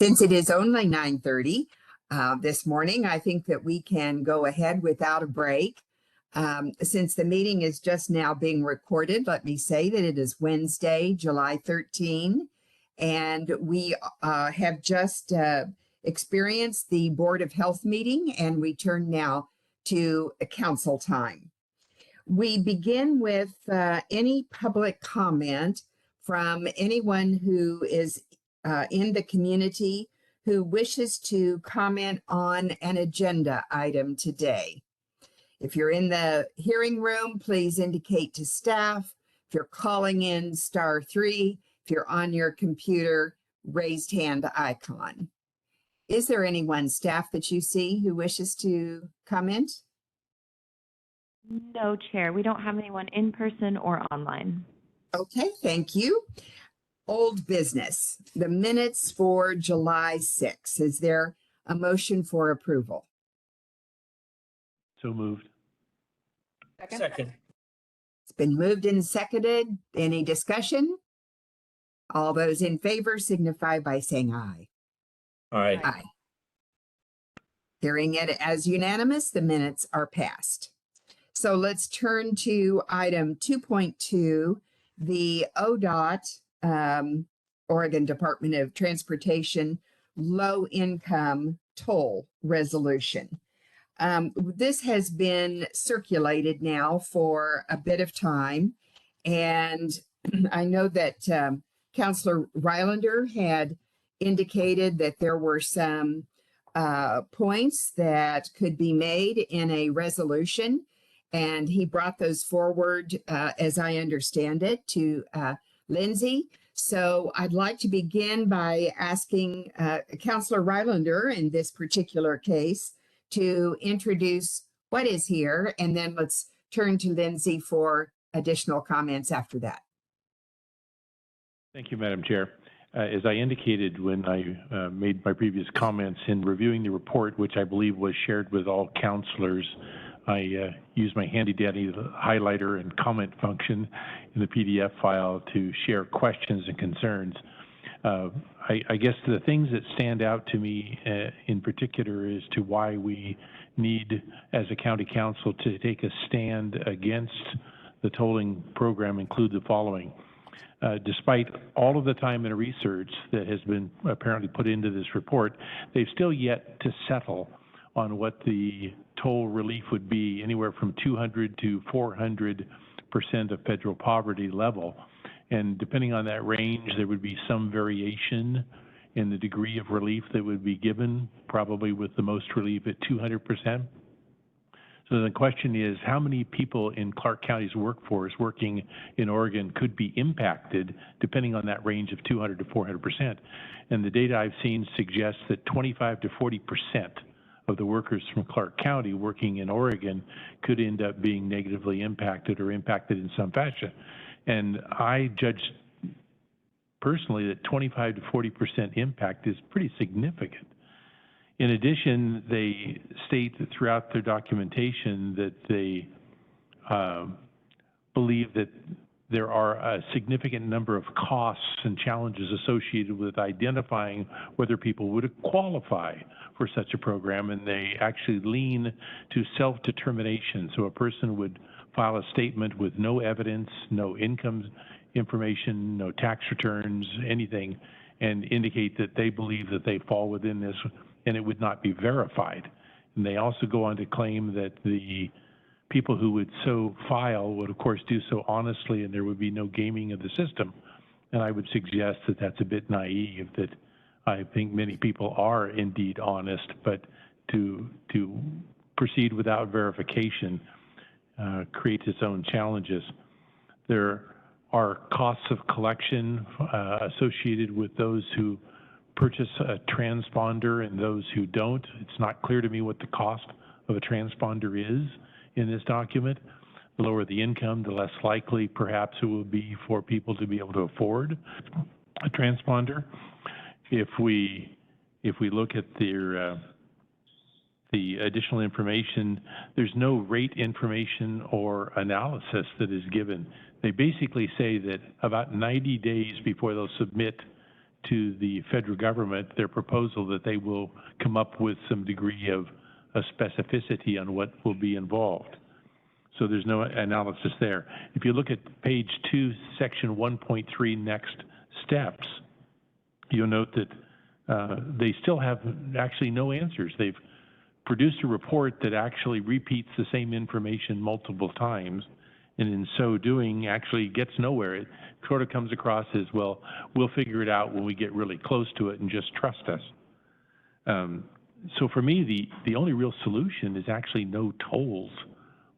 Since it is only 9:30 this morning, I think that we can go ahead without a break. Since the meeting is just now being recorded, let me say that it is Wednesday, July 13, and we have just experienced the Board of Health meeting, and we turn now to council time. We begin with any public comment from anyone who is in the community who wishes to comment on an agenda item today. If you're in the hearing room, please indicate to staff. If you're calling in, *3. If you're on your computer, raised hand icon. Is there anyone, staff, that you see who wishes to comment? No, Chair. We don't have anyone in person or online. Okay, thank you. Old business, the minutes for July 6. Is there a motion for approval? So moved. Second. It's been moved and seconded. Any discussion? All those in favor signify by saying aye. Aye. Aye. Hearing it as unanimous, the minutes are passed. So let's turn to item 2.2, the ODOT, Oregon Department of Transportation, low income toll resolution. This has been circulated now for a bit of time, and I know that Councilor Rylander had indicated that there were some points that could be made in a resolution, and he brought those forward, as I understand it, to Lindsay. So I'd like to begin by asking Councilor Rylander in this particular case to introduce what is here, and then let's turn to Lindsay for additional comments after that. Thank you, Madam Chair. As I indicated when I made my previous comments in reviewing the report, which I believe was shared with all councilors, I used my handy-dandy highlighter and comment function in the PDF file to share questions and concerns. I guess the things that stand out to me in particular as to why we need, as a county council, to take a stand against the tolling program include the following. Despite all of the time and research that has been apparently put into this report, they've still yet to settle on what the toll relief would be, anywhere from 200 to 400% of federal poverty level. And depending on that range, there would be some variation in the degree of relief that would be given, probably with the most relief at 200%. So the question is, how many people in Clark County's workforce working in Oregon could be impacted depending on that range of 200 to 400%? And the data I've seen suggests that 25 to 40% of the workers from Clark County working in Oregon could end up being negatively impacted or impacted in some fashion. And I judge personally that 25 to 40% impact is pretty significant. In addition, they state that throughout their documentation that they believe that there are a significant number of costs and challenges associated with identifying whether people would qualify for such a program, and they actually lean to self-determination. So a person would file a statement with no evidence, no income information, no tax returns, anything, and indicate that they believe that they fall within this, and it would not be verified. And they also go on to claim that the people who would so file would, of course, do so honestly, and there would be no gaming of the system. And I would suggest that that's a bit naive, that I think many people are indeed honest, but to proceed without verification creates its own challenges. There are costs of collection associated with those who purchase a transponder and those who don't. It's not clear to me what the cost of a transponder is in this document. The lower the income, the less likely perhaps it will be for people to be able to afford a transponder. If we look at the additional information, there's no rate information or analysis that is given. They basically say that about 90 days before they'll submit to the federal government their proposal that they will come up with some degree of specificity on what will be involved. So there's no analysis there. If you look at page 2, section 1.3, next steps, you'll note that they still have actually no answers. They've produced a report that actually repeats the same information multiple times, and in so doing actually gets nowhere. It sort of comes across as, well, we'll figure it out when we get really close to it and just trust us. So for me, the only real solution is actually no tolls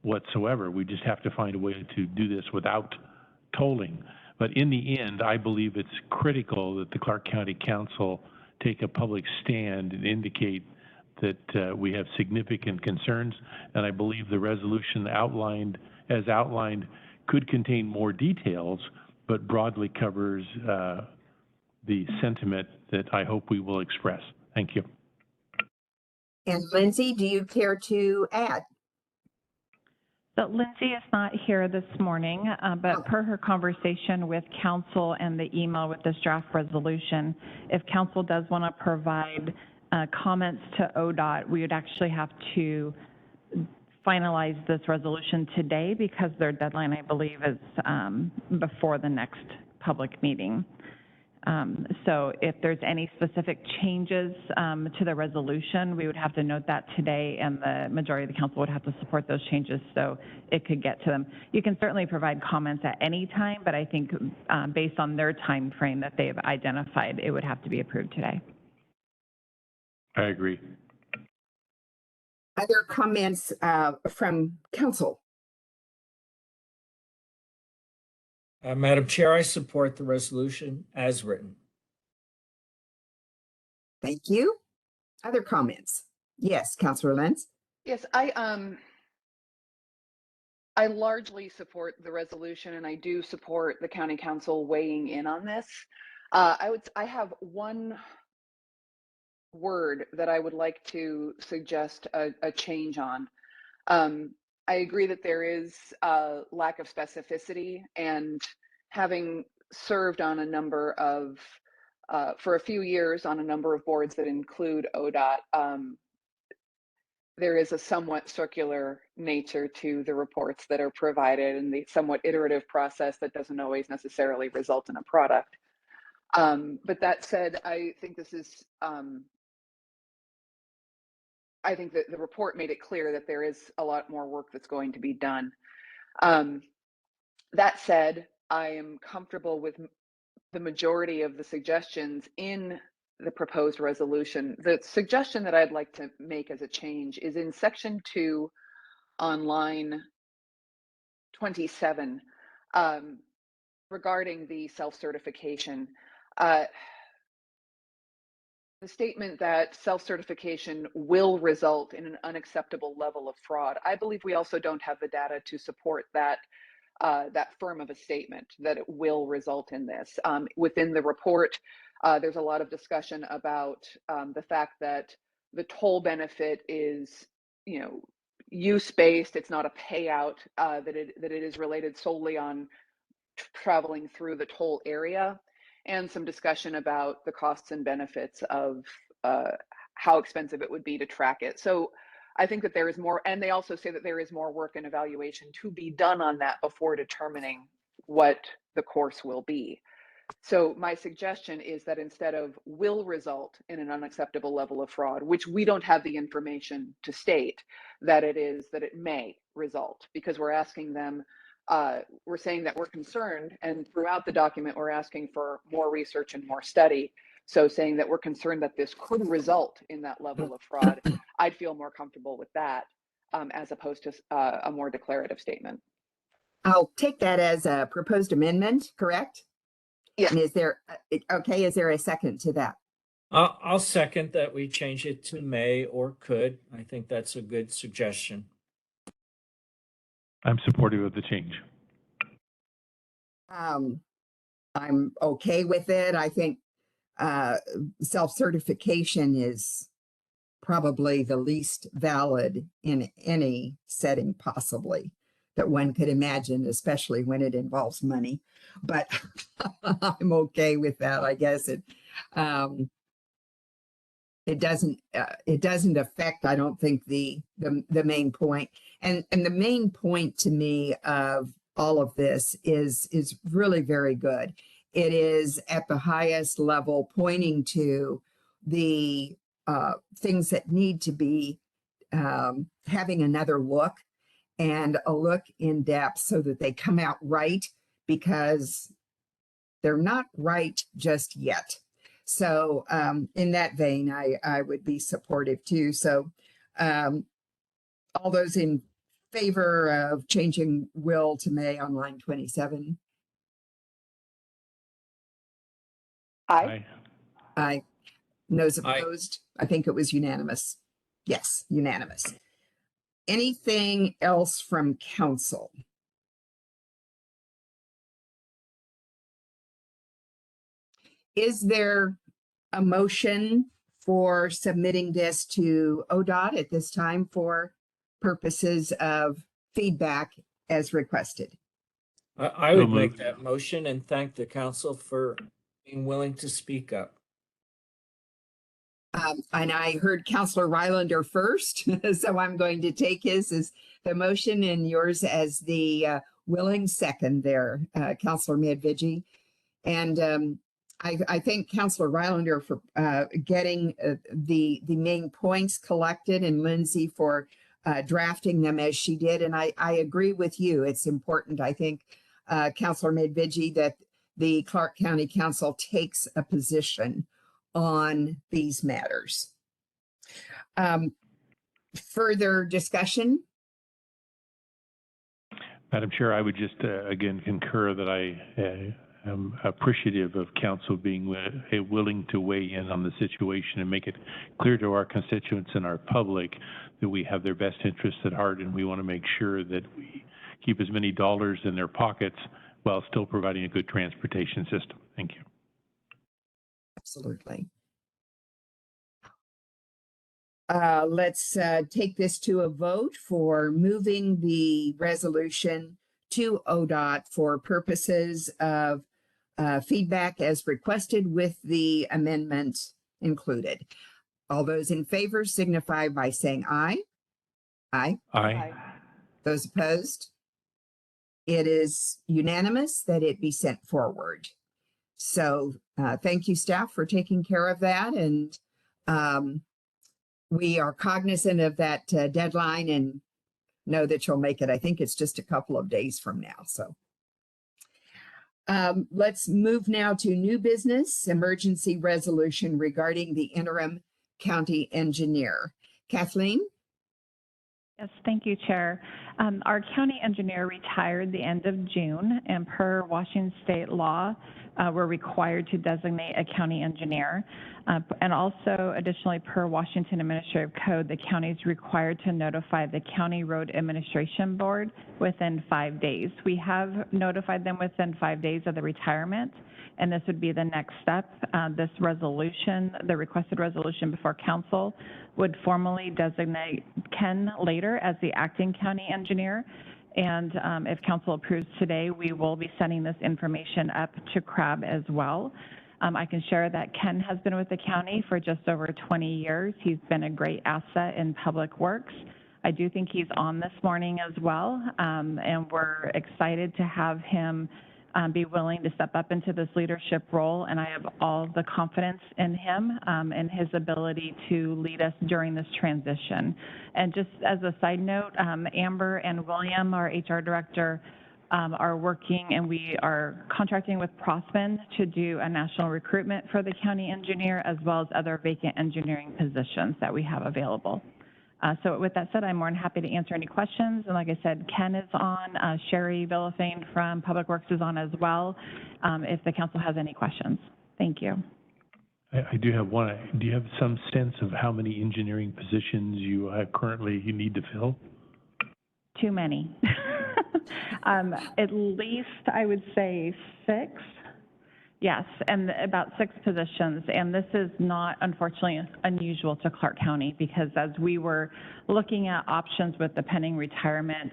whatsoever. We just have to find a way to do this without tolling. But in the end, I believe it's critical that the Clark County Council take a public stand and indicate that we have significant concerns. And I believe the resolution outlined could contain more details, but broadly covers the sentiment that I hope we will express. Thank you. And Lindsay, do you care to add? So Lindsay is not here this morning, but per her conversation with council and the email with this draft resolution, if council does want to provide comments to ODOT, we would actually have to finalize this resolution today because their deadline, I believe, is before the next public meeting. So if there's any specific changes to the resolution, we would have to note that today, and the majority of the council would have to support those changes so it could get to them. You can certainly provide comments at any time, but I think based on their time frame that they've identified, it would have to be approved today. I agree. Other comments from council? Madam Chair, I support the resolution as written. Thank you. Other comments? Yes, Councilor Lenz. Yes, I largely support the resolution, and I do support the county council weighing in on this. I have one word that I would like to suggest a change on. I agree that there is a lack of specificity, and having served on a number of, for a few years on a number of boards that include ODOT, there is a somewhat circular nature to the reports that are provided and the somewhat iterative process that doesn't always necessarily result in a product. But that said, I think this is, I think that the report made it clear that there is a lot more work that's going to be done. That said, I am comfortable with the majority of the suggestions in the proposed resolution. The suggestion that I'd like to make as a change is in section 2 on line 27 regarding the self-certification. The statement that self-certification will result in an unacceptable level of fraud. I believe we also don't have the data to support that that firm of a statement that it will result in this. Within the report, there's a lot of discussion about the fact that the toll benefit is, use-based. It's not a payout. That it is related solely on traveling through the toll area, and some discussion about the costs and benefits of how expensive it would be to track it. So I think that there is more, and they also say that there is more work and evaluation to be done on that before determining what the course will be. So my suggestion is that instead of will result in an unacceptable level of fraud, which we don't have the information to state, that it may result, because we're asking them, we're saying that we're concerned, and throughout the document we're asking for more research and more study. So saying that we're concerned that this could result in that level of fraud, I'd feel more comfortable with that as opposed to a more declarative statement. I'll take that as a proposed amendment, correct? Yes. And is there, okay, is there a second to that? I'll second that we change it to may or could. I think that's a good suggestion. I'm supportive of the change. I'm okay with it. I think self-certification is probably the least valid in any setting possibly that one could imagine, especially when it involves money. But I'm okay with that, I guess. Um, it doesn't affect, I don't think, the main point. And the main point to me of all of this is really very good. It is at the highest level pointing to the things that need to be having another look, and a look in depth so that they come out right, because they're not right just yet. So in that vein, I would be supportive too. So all those in favor of changing will to may on line 27? Aye. Aye. Those Aye. opposed? I think it was unanimous. Yes, unanimous. Anything else from council? Is there a motion for submitting this to ODOT at this time for purposes of feedback as requested? I So would make moved. that motion and thank the council for being willing to speak up. And I heard Councillor Rylander first, so I'm going to take his as the motion and yours as the willing second there, Councillor Medvigi. And I thank Councillor Rylander for getting the main points collected, and Lindsay for drafting them as she did. And I agree with you. It's important, I think, Councillor Medvigi, that the Clark County Council takes a position on these matters. Further discussion? Madam Chair, I would just again concur that I am appreciative of council being willing to weigh in on the situation and make it clear to our constituents and our public that we have their best interests at heart, and we want to make sure that we keep as many dollars in their pockets while still providing a good transportation system. Thank you. Absolutely. Let's take this to a vote for moving the resolution to ODOT for purposes of feedback as requested with the amendment included. All those in favor signify by saying aye. Aye. Aye. Those opposed? It is unanimous that it be sent forward. So thank you, staff, for taking care of that. And we are cognizant of that deadline and know that you'll make it. I think it's just a couple of days from now. So let's move now to new business, emergency resolution regarding the interim county engineer. Kathleen? Yes, thank you, Chair. Our county engineer retired the end of June, and per Washington state law, we're required to designate a county engineer. And also, additionally, per Washington Administrative Code, the county is required to notify the County Road Administration Board within 5 days. We have notified them within 5 days of the retirement, and this would be the next step. This resolution, the requested resolution before council, would formally designate Ken later as the acting county engineer. And if council approves today, we will be sending this information up to CRAB as well. I can share that Ken has been with the county for just over 20 years. He's been a great asset in public works. I do think he's on this morning as well, and we're excited to have him be willing to step up into this leadership role, and I have all the confidence in him and his ability to lead us during this transition. And just as a side note, Amber and William, our HR director, are working, and we are contracting with Prosman to do a national recruitment for the county engineer, as well as other vacant engineering positions that we have available. So with that said, I'm more than happy to answer any questions. And like I said, Ken is on, Sherry Villafane from Public Works is on as well, if the council has any questions. Thank you. I do have one. Do you have some sense of how many engineering positions you currently need to fill? Too many. At least I would say 6. Yes, and about 6 positions, and this is not, unfortunately, unusual to Clark County, because as we were looking at options with the pending retirement,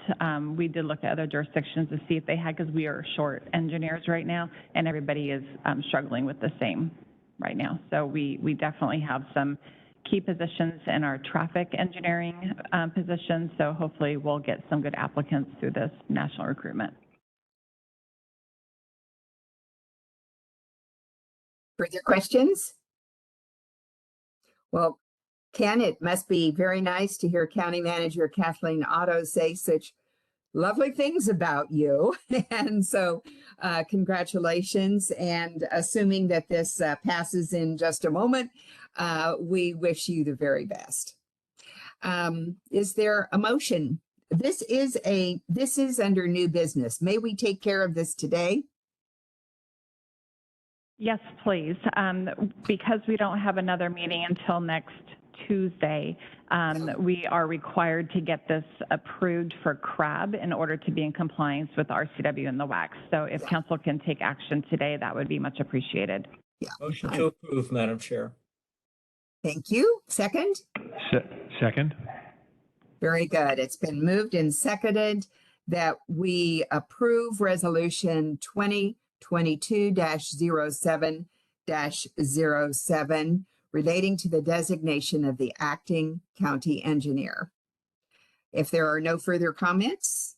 we did look at other jurisdictions to see if they had, because we are short engineers right now, and everybody is struggling with the same right now. So we definitely have some key positions in our traffic engineering positions. So hopefully we'll get some good applicants through this national recruitment. Further questions? Well, Ken, it must be very nice to hear County Manager Kathleen Otto say such lovely things about you. And so congratulations. And assuming that this passes in just a moment, we wish you the very best. Is there a motion? This is under new business. May we take care of this today? Yes, please. Because we don't have another meeting until next Tuesday, we are required to get this approved for CRAB in order to be in compliance with RCW and the WAC. So if council can take action today, that would be much appreciated. Yeah. Motion to approve, Madam Chair. Thank you. Second? Second. Very good. It's been moved and seconded that we approve resolution 2022-07-07 relating to the designation of the acting county engineer. If there are no further comments,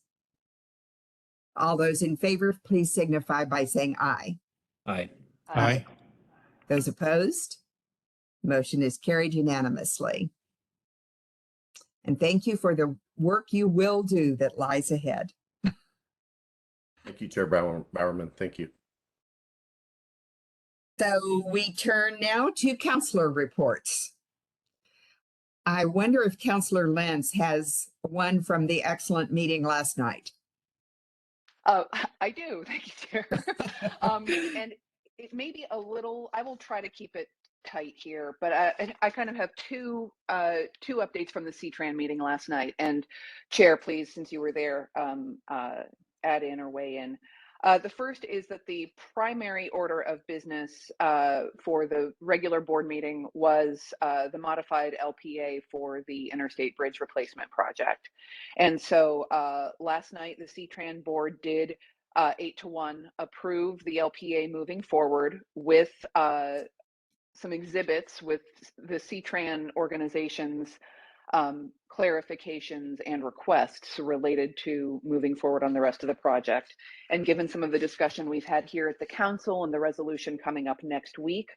all those in favor, please signify by saying aye. Aye. Aye. Those opposed? Motion is carried unanimously. And thank you for the work you will do that lies ahead. Thank you, Chair Bowerman. Thank you. So we turn now to councilor reports. I wonder if Councilor Lentz has one from the excellent meeting last night. I do. Thank you, Chair. And it may be a little, I will try to keep it tight here, but I kind of have two updates from the CTRAN meeting last night. And Chair, please, since you were there, add in or weigh in. The first is that the primary order of business for the regular board meeting was the modified LPA for the Interstate Bridge Replacement Project. And so last night, the CTRAN board did 8-1 approve the LPA moving forward with some exhibits with the CTRAN organization's clarifications and requests related to moving forward on the rest of the project. And given some of the discussion we've had here at the council and the resolution coming up next week,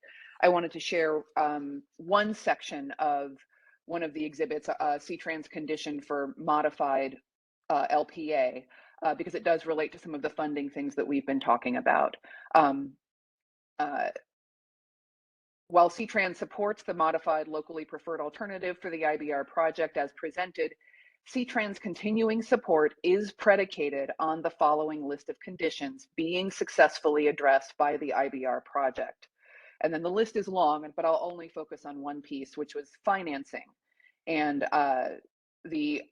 I wanted to share one section of one of the exhibits, CTRAN's condition for modified LPA, because it does relate to some of the funding things that we've been talking about. While CTRAN supports the modified locally preferred alternative for the IBR project as presented, CTRAN's continuing support is predicated on the following list of conditions being successfully addressed by the IBR project. And then the list is long, but I'll only focus on one piece, which was financing. And the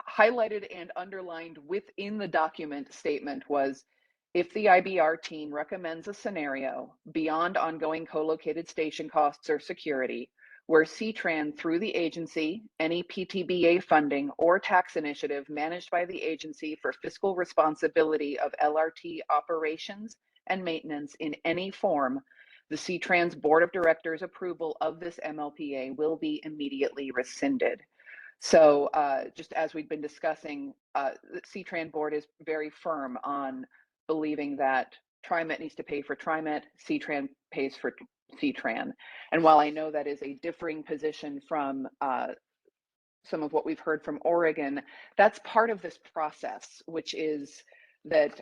highlighted and underlined within the document statement was, if the IBR team recommends a scenario beyond ongoing co-located station costs or security, where CTRAN through the agency, any PTBA funding or tax initiative managed by the agency for fiscal responsibility of LRT operations and maintenance in any form, the CTRAN's board of directors approval of this MLPA will be immediately rescinded. So just as we've been discussing, the CTRAN board is very firm on believing that TriMet needs to pay for TriMet, CTRAN pays for CTRAN. And while I know that is a differing position from some of what we've heard from Oregon, that's part of this process, which is that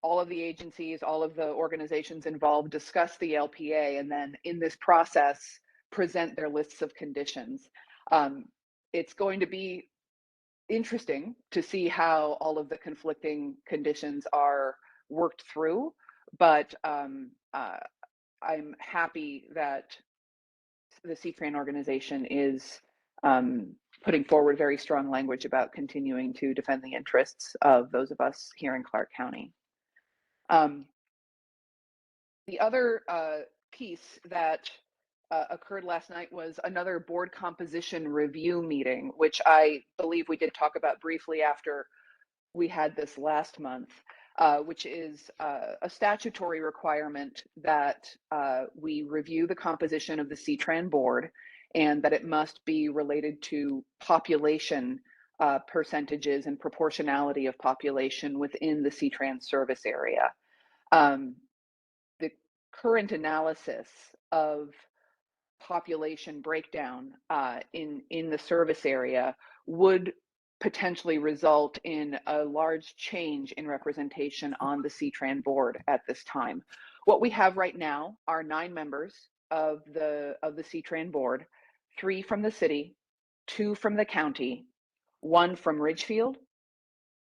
all of the agencies, all of the organizations involved discuss the LPA, and then in this process, present their lists of conditions. It's going to be interesting to see how all of the conflicting conditions are worked through, but I'm happy that the CTRAN organization is putting forward very strong language about continuing to defend the interests of those of us here in Clark County. The other piece that occurred last night was another board composition review meeting, which I believe we did talk about briefly after we had this last month. which is a statutory requirement that we review the composition of the CTRAN board and that it must be related to population percentages and proportionality of population within the CTRAN service area. The current analysis of population breakdown in the service area would potentially result in a large change in representation on the CTRAN board at this time. What we have right now are 9 members of the CTRAN board, 3 from the city, 2 from the county, 1 from Ridgefield,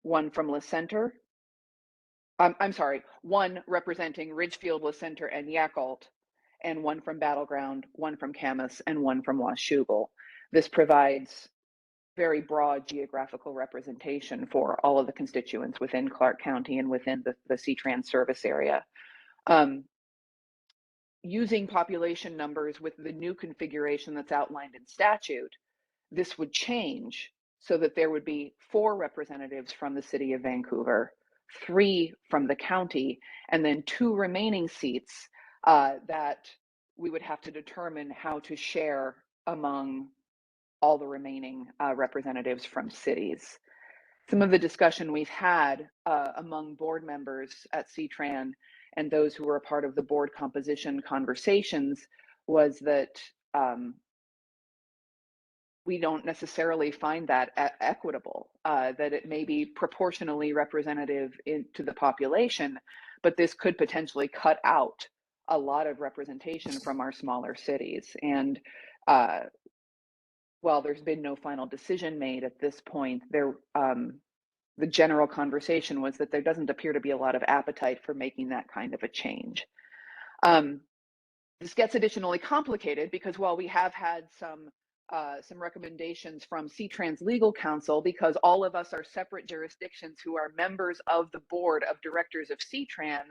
1 from La Center. I'm sorry, 1 representing Ridgefield, La Center, and Yacolt, and 1 from Battleground, 1 from Camas, and 1 from Washougal. This provides very broad geographical representation for all of the constituents within Clark County and within the CTRAN service area. Using population numbers with the new configuration that's outlined in statute, this would change so that there would be 4 representatives from the city of Vancouver, 3 from the county, and then 2 remaining seats that we would have to determine how to share among all the remaining representatives from cities. Some of the discussion we've had among board members at CTRAN and those who were a part of the board composition conversations was that we don't necessarily find that equitable, that it may be proportionally representative to the population, but this could potentially cut out a lot of representation from our smaller cities. And while there's been no final decision made at this point, the general conversation was that there doesn't appear to be a lot of appetite for making that kind of a change. This gets additionally complicated because while we have had some recommendations from CTRAN's legal counsel, because all of us are separate jurisdictions who are members of the board of directors of CTRAN,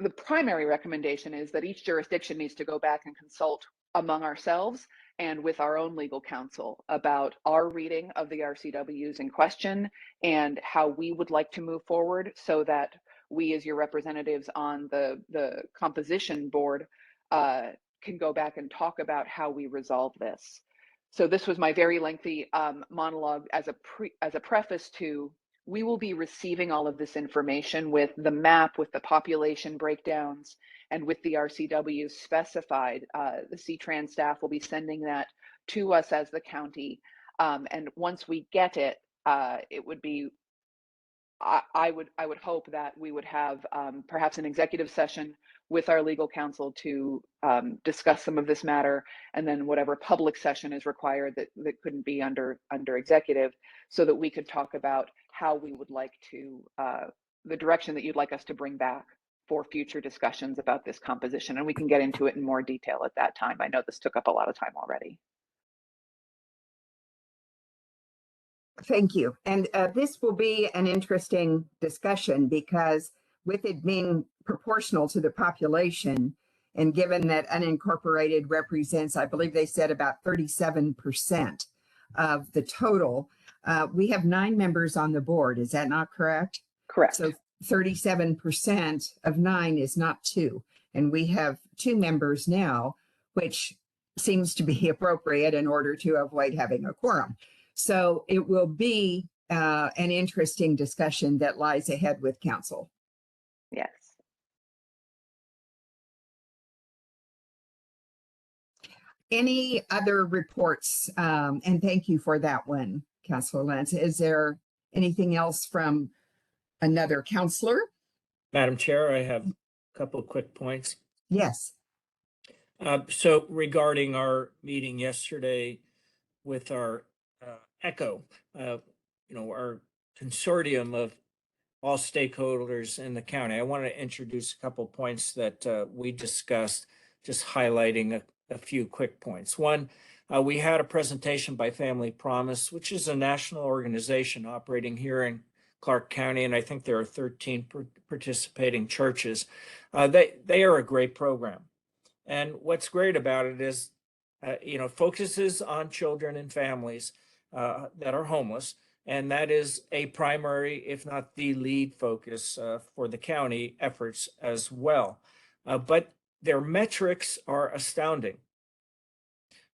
the primary recommendation is that each jurisdiction needs to go back and consult among ourselves and with our own legal counsel about our reading of the RCWs in question and how we would like to move forward so that we as your representatives on the composition board can go back and talk about how we resolve this. So this was my very lengthy monologue as a preface to, we will be receiving all of this information with the map, with the population breakdowns, and with the RCWs specified. The CTRAN staff will be sending that to us as the county. And once we get it, it would be, I would hope that we would have perhaps an executive session with our legal counsel to discuss some of this matter, and then whatever public session is required that couldn't be under executive, so that we could talk about how we would like to, the direction that you'd like us to bring back for future discussions about this composition. And we can get into it in more detail at that time. I know this took up a lot of time already. Thank you. And this will be an interesting discussion because with it being proportional to the population, and given that unincorporated represents, I believe they said about 37% of the total, we have 9 members on the board. Is that not correct? Correct. So 37% of 9 is not 2. And we have 2 members now, which seems to be appropriate in order to avoid having a quorum. So it will be an interesting discussion that lies ahead with council. Yes. Any other reports? And thank you for that one, Councilor Lentz. Is there anything else from another councilor? Madam Chair, I have a couple of quick points. Yes. So regarding our meeting yesterday with our ECHO, our consortium of all stakeholders in the county, I want to introduce a couple of points that we discussed, just highlighting a few quick points. One, we had a presentation by Family Promise, which is a national organization operating here in Clark County, and I think there are 13 participating churches. They are a great program. And what's great about it is, focuses on children and families that are homeless, And that is a primary, if not the lead focus for the county efforts as well. But their metrics are astounding.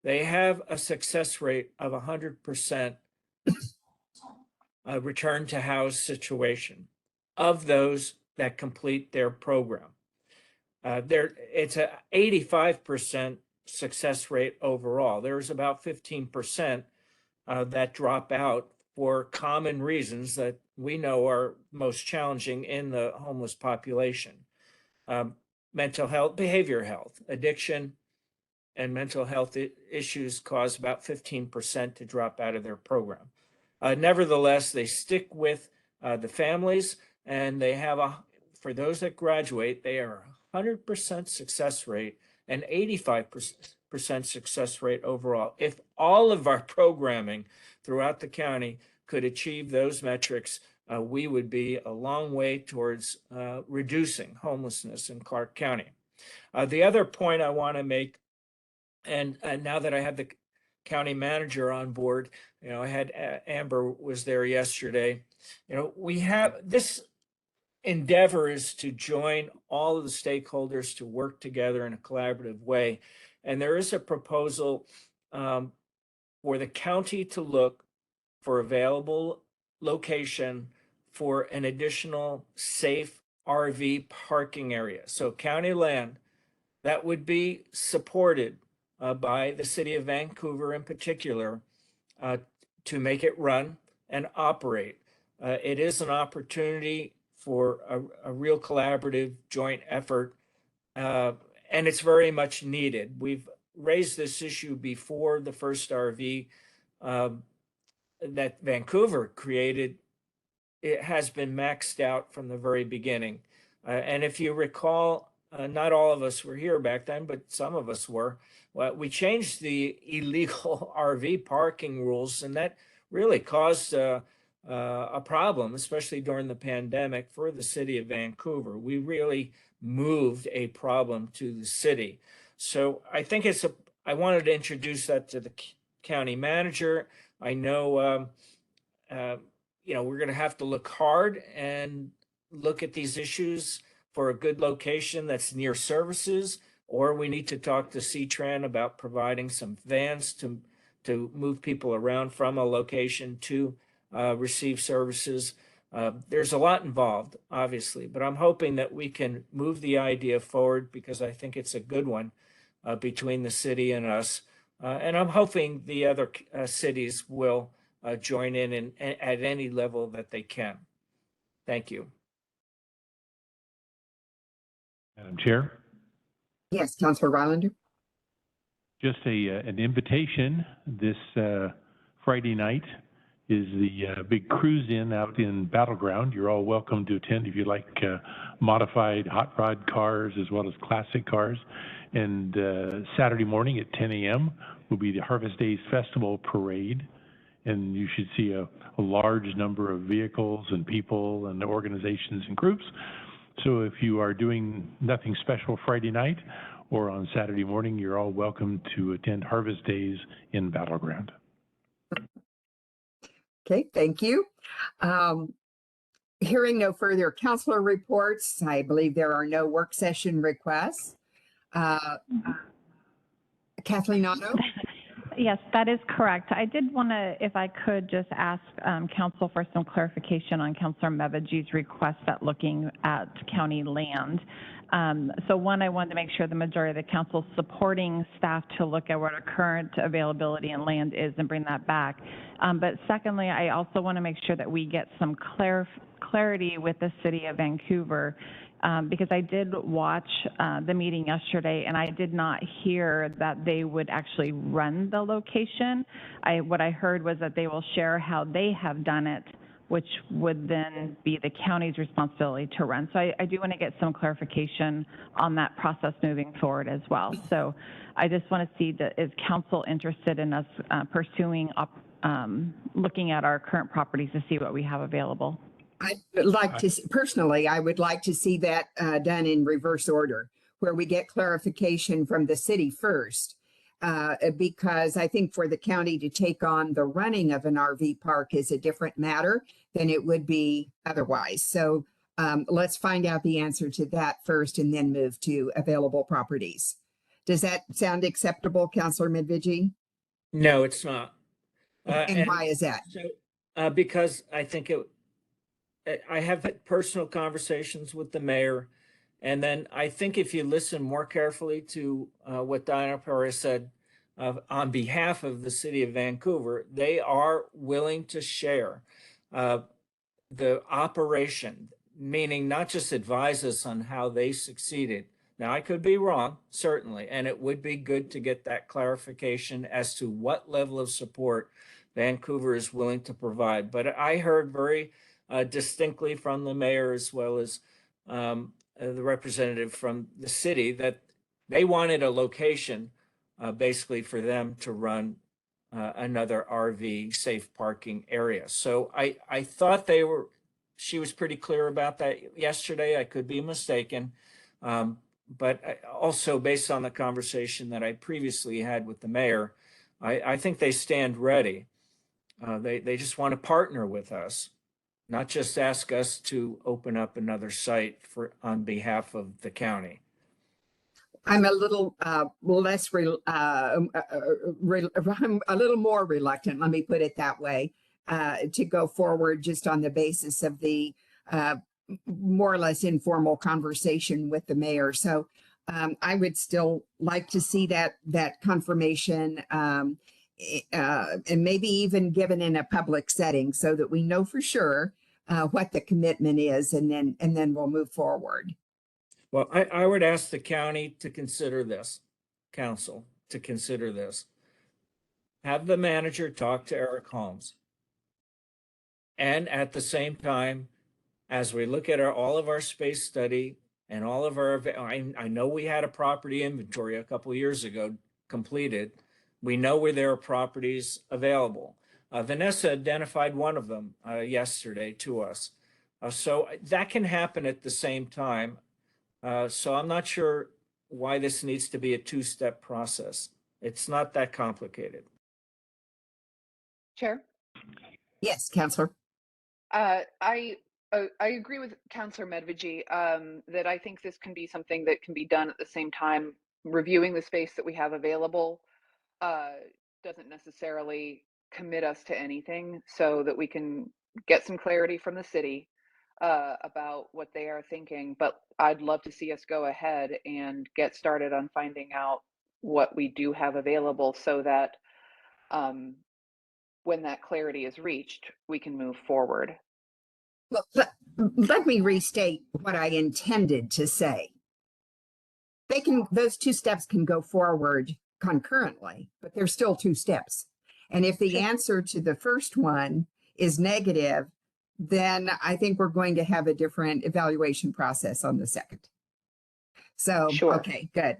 They have a success rate of 100% return to house situation of those that complete their program. It's a 85% success rate overall. There's about 15% that drop out for common reasons that we know are most challenging in the homeless population. Mental health, behavior health, addiction, and mental health issues cause about 15% to drop out of their program. Nevertheless, they stick with the families, and they have for those that graduate, they are 100% success rate and 85% success rate overall. If all of our programming throughout the county could achieve those metrics, we would be a long way towards reducing homelessness in Clark County. The other point I want to make, and now that I have the county manager on board, I had Amber was there yesterday. We have this endeavor is to join all of the stakeholders to work together in a collaborative way. And there is a proposal for the county to look for available location for an additional safe RV parking area. So county land that would be supported by the city of Vancouver in particular to make it run and operate. It is an opportunity for a real collaborative joint effort, and it's very much needed. We've raised this issue before. The first RV that Vancouver created, it has been maxed out from the very beginning. And if you recall, not all of us were here back then, but some of us were. Well, we changed the illegal RV parking rules, and that really caused a problem, especially during the pandemic for the city of Vancouver. We really moved a problem to the city. So I think I wanted to introduce that to the county manager. I know, we're going to have to look hard and look at these issues for a good location that's near services, or we need to talk to C-Tran about providing some vans to move people around from a location to receive services. There's a lot involved, obviously, but I'm hoping that we can move the idea forward because I think it's a good one between the city and us. And I'm hoping the other cities will join in at any level that they can. Thank you. Madam Chair? Yes, Councilor Rylander. Just an invitation. This Friday night is the big cruise-in out in Battleground. You're all welcome to attend if you like modified hot rod cars as well as classic cars. And Saturday morning at 10 a.m. will be the Harvest Days Festival Parade. And you should see a large number of vehicles and people and organizations and groups. So if you are doing nothing special Friday night or on Saturday morning, you're all welcome to attend Harvest Days in Battleground. Okay, thank you. Hearing no further councilor reports, I believe there are no work session requests. Kathleen Otto? Yes, that is correct. I did want to, if I could, just ask council for some clarification on Councilor Mevaji's request at looking at county land. So one, I wanted to make sure the majority of the council is supporting staff to look at what our current availability in land is and bring that back. But secondly, I also want to make sure that we get some clarity with the city of Vancouver. Because I did watch the meeting yesterday and I did not hear that they would actually run the location. What I heard was that they will share how they have done it, which would then be the county's responsibility to run. So I do want to get some clarification on that process moving forward as well. So I just want to see that is council interested in us pursuing looking at our current properties to see what we have available. I'd like to, personally, I would like to see that done in reverse order, where we get clarification from the city first, because I think for the county to take on the running of an RV park is a different matter than it would be otherwise. So let's find out the answer to that first and then move to available properties. Does that sound acceptable, Councilor Midvigi? No, it's not. And why is that? So, because I think I have had personal conversations with the mayor, and then I think if you listen more carefully to what Diana Perez said on behalf of the city of Vancouver, they are willing to share the operation, meaning not just advise us on how they succeeded. Now, I could be wrong, certainly, and it would be good to get that clarification as to what level of support Vancouver is willing to provide. But I heard very distinctly from the mayor as well as the representative from the city that they wanted a location basically for them to run another RV safe parking area. So I thought she was pretty clear about that yesterday. I could be mistaken. But also based on the conversation that I previously had with the mayor, I think they stand ready. They just want to partner with us, not just ask us to open up another site on behalf of the county. I'm a little less, I'm a little more reluctant, let me put it that way, to go forward just on the basis of the more or less informal conversation with the mayor. So I would still like to see that confirmation and maybe even given in a public setting so that we know for sure what the commitment is, and then we'll move forward. Well, I would ask the county to consider this, council to consider this. Have the manager talk to Eric Holmes. And at the same time, as we look at all of our space study and all of our, I know we had a property inventory a couple of years ago completed. We know where there are properties available. Vanessa identified one of them yesterday to us. So that can happen at the same time. So I'm not sure why this needs to be a two-step process. It's not that complicated. Chair? Yes, Councilor. I agree with Councilor Medvigi that I think this can be something that can be done at the same time. Reviewing the space that we have available doesn't necessarily commit us to anything, so that we can get some clarity from the city about what they are thinking. But I'd love to see us go ahead and get started on finding out what we do have available, so that when that clarity is reached, we can move forward. Well, let me restate what I intended to say. Those two steps can go forward concurrently, but there's still two steps. And if the answer to the first one is negative, then I think we're going to have a different evaluation process on the second. So, Sure. Okay, good.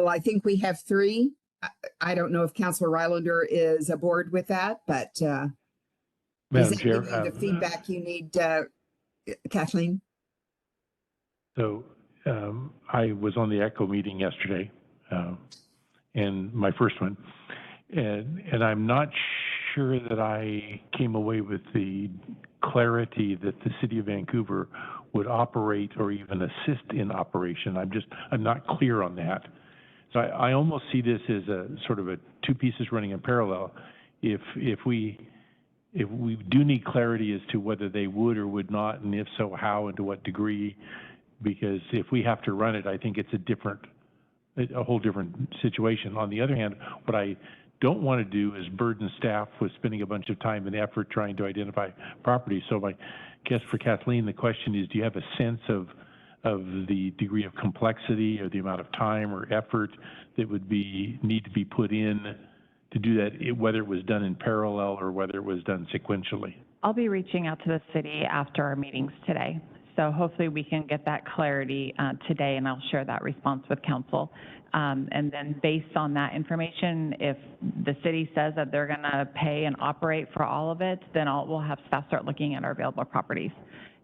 I think we have three. I don't know if Councilor Rylander is aboard with that, but does Madam it Chair, give you the feedback you need, Kathleen? So I was on the ECHO meeting yesterday, and my first one, and I'm not sure that I came away with the clarity that the city of Vancouver would operate or even assist in operation. I'm not clear on that. So I almost see this as a sort of a two pieces running in parallel. If we do need clarity as to whether they would or would not, and if so, how and to what degree, because if we have to run it, I think it's a whole different situation. On the other hand, what I don't want to do is burden staff with spending a bunch of time and effort trying to identify properties. So I guess for Kathleen, the question is, do you have a sense of the degree of complexity or the amount of time or effort that would need to be put in to do that, whether it was done in parallel or whether it was done sequentially? I'll be reaching out to the city after our meetings today. So hopefully we can get that clarity today, and I'll share that response with council. And then based on that information, if the city says that they're going to pay and operate for all of it, then we'll have staff start looking at our available properties.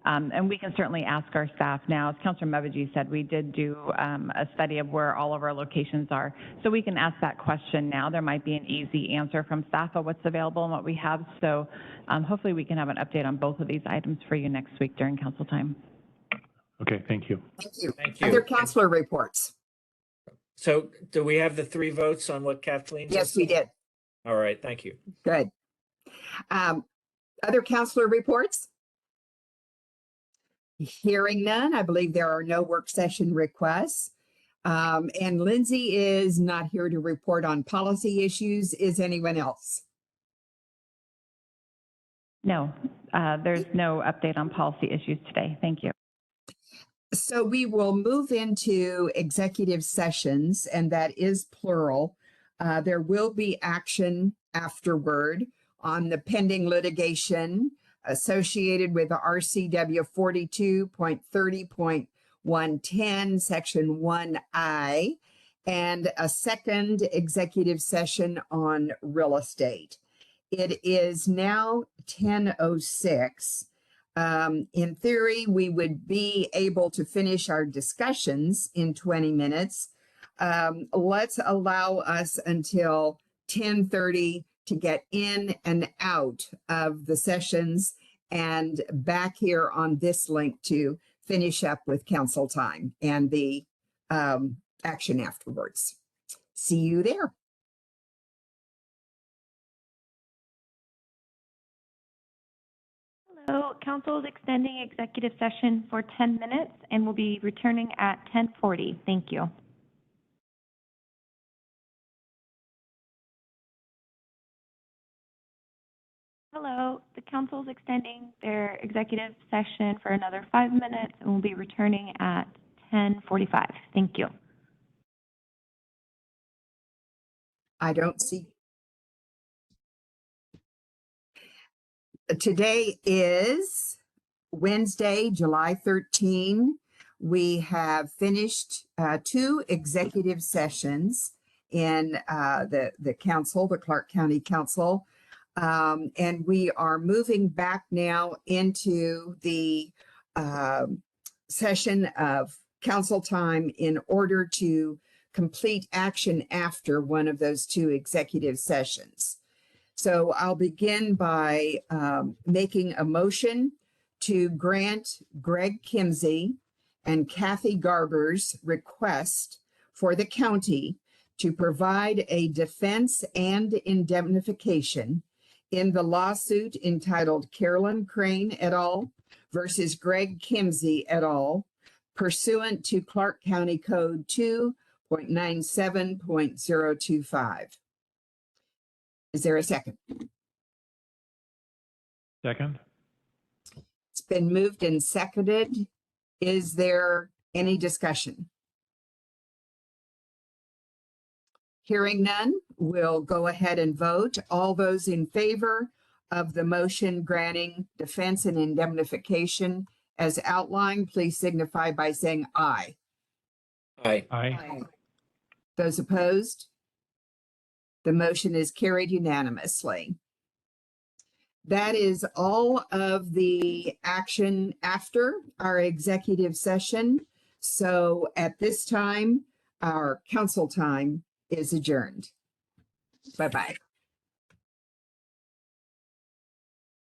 And we can certainly ask our staff now. As Councilor Mevaji said, we did do a study of where all of our locations are. So we can ask that question now. There might be an easy answer from staff of what's available and what we have. So hopefully we can have an update on both of these items for you next week during council time. Okay, thank you. Thank you. Thank you. Other councilor reports? So do we have the 3 votes on what Kathleen just Yes, we said? did. All right, thank you. Good. Other councilor reports? Hearing none, I believe there are no work session requests. And Lindsay is not here to report on policy issues. Is anyone else? No, there's no update on policy issues today. Thank you. So we will move into executive sessions, and that is plural. There will be action afterward on the pending litigation associated with the RCW 42.30.110, Section 1I, and a second executive session on real estate. It is now 10:06. In theory, we would be able to finish our discussions in 20 minutes. Let's allow us until 10:30 to get in and out of the sessions and back here on this link to finish up with council time and the action afterwards. See you there. Hello, council is extending executive session for 10 minutes and will be returning at 10:40. Thank you. Hello, the council is extending their executive session for another 5 minutes and will be returning at 10:45. Thank you. I don't see. Today is Wednesday, July 13. We have finished 2 executive sessions in the council, the Clark County Council. And we are moving back now into the session of council time in order to complete action after one of those 2 executive sessions. So I'll begin by making a motion to grant Greg Kimsey and Kathy Garber's request for the county to provide a defense and indemnification in the lawsuit entitled Carolyn Crane et al. Versus Greg Kimsey et al. Pursuant to Clark County Code 2.97.025. Is there a second? Second? It's been moved and seconded. Is there any discussion? Hearing none, we'll go ahead and vote. All those in favor of the motion granting defense and indemnification as outlined, please signify by saying aye. Aye. Aye. Those opposed? The motion is carried unanimously. That is all of the action after our executive session. So at this time, our council time is adjourned. Bye-bye.